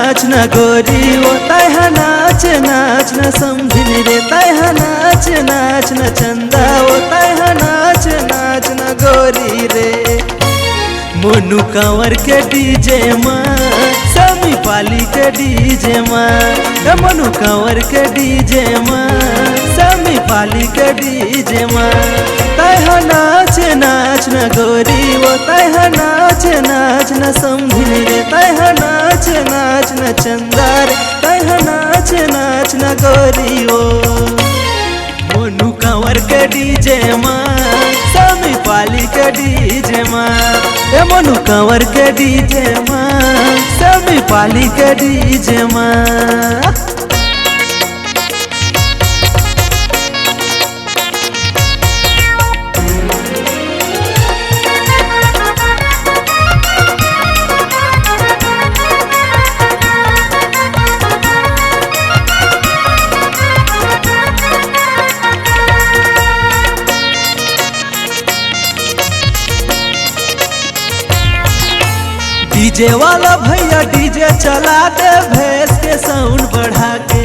नाच न गोरी वो तैहा नाच नाच न समझिन रे तैहा नाच नाच न चंदा वो तैहा नाच नाच न गोरी रे। मोनू कंवर के डीजे माँ समी पाली के डीजे माँ मोनू कंवर के डीजे माँ समी पाली के डीजे माँ तैहा नाच नाच न गोरी वो तैहा नाच नाच न समझिन रे तैहा नाच नाच न चंदा रे तैहा नाच नाच न गोरी वो। मोनू कंवर के डीजे माँ समी पाली के डीजे माँ मोनू कंवर के डीजे माँ समी पाली के डीजे माँ। डीजे वाला भैया डीजे चला दे भैंस के साउंड बढ़ा के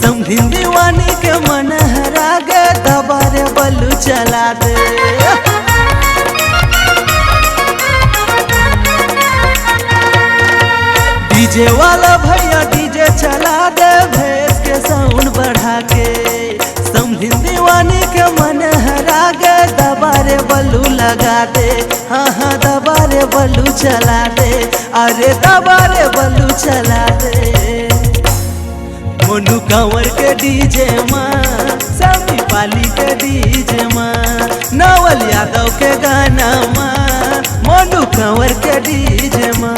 समझिन दीवानी के मन हरा गे दबारे बल्लू चला दे। डीजे वाला भैया डीजे चला दे भैंस के साउंड बढ़ा के समझिन दीवानी के मन हरा गे दबारे बल्लू लगा दे हाँ हाँ दबारे बल्लू चला दे अरे दबारे बल्लू चला दे। मोनू कंवर के डीजे माँ समी पाली के डीजे माँ नवल यादव के गाना माँ मोनू कंवर के डीजे माँ।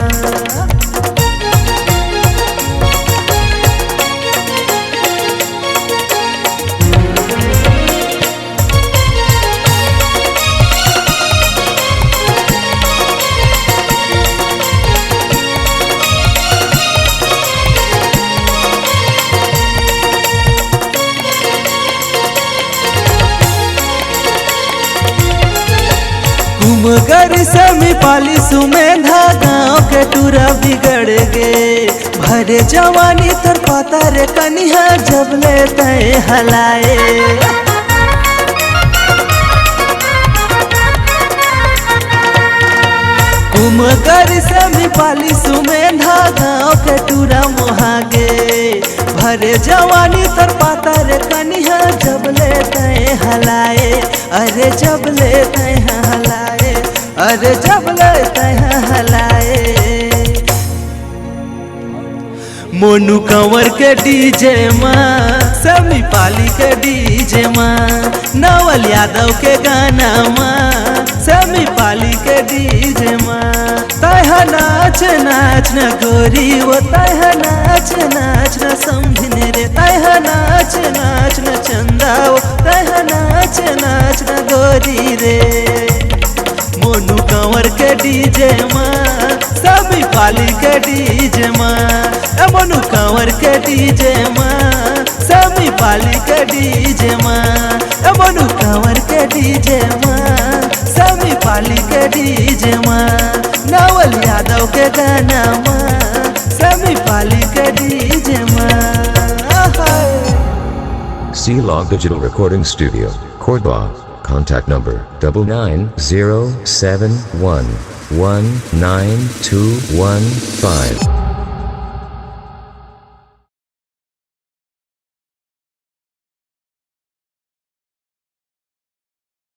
कुमगर समी पाली सुमेधा गाँव के टूरा बिगड़ गे भरे जवानी तर पता रे कनिहा जब ले तय हलाए। कुमगर समी पाली सुमेधा गाँव के टूरा मोहागे भरे जवानी तर पता रे कनिहा जब ले तय हलाए अरे जब ले तय हलाए अरे जब ले तय हलाए। मोनू कंवर के डीजे माँ समी पाली के डीजे माँ नवल यादव के गाना माँ समी पाली के डीजे माँ तैहा नाच नाच न गोरी वो तैहा नाच नाच न समझिन रे तैहा नाच नाच न चंदा वो तैहा नाच नाच न गोरी रे। मोनू कंवर के डीजे माँ समी पाली के डीजे माँ मोनू कंवर के डीजे माँ समी पाली के डीजे माँ मोनू कंवर के डीजे माँ समी पाली के डीजे माँ नवल यादव के गाना माँ समी पाली के डीजे माँ। C-Log Digital Recording Studio, Cordoba. Contact number 99071192115.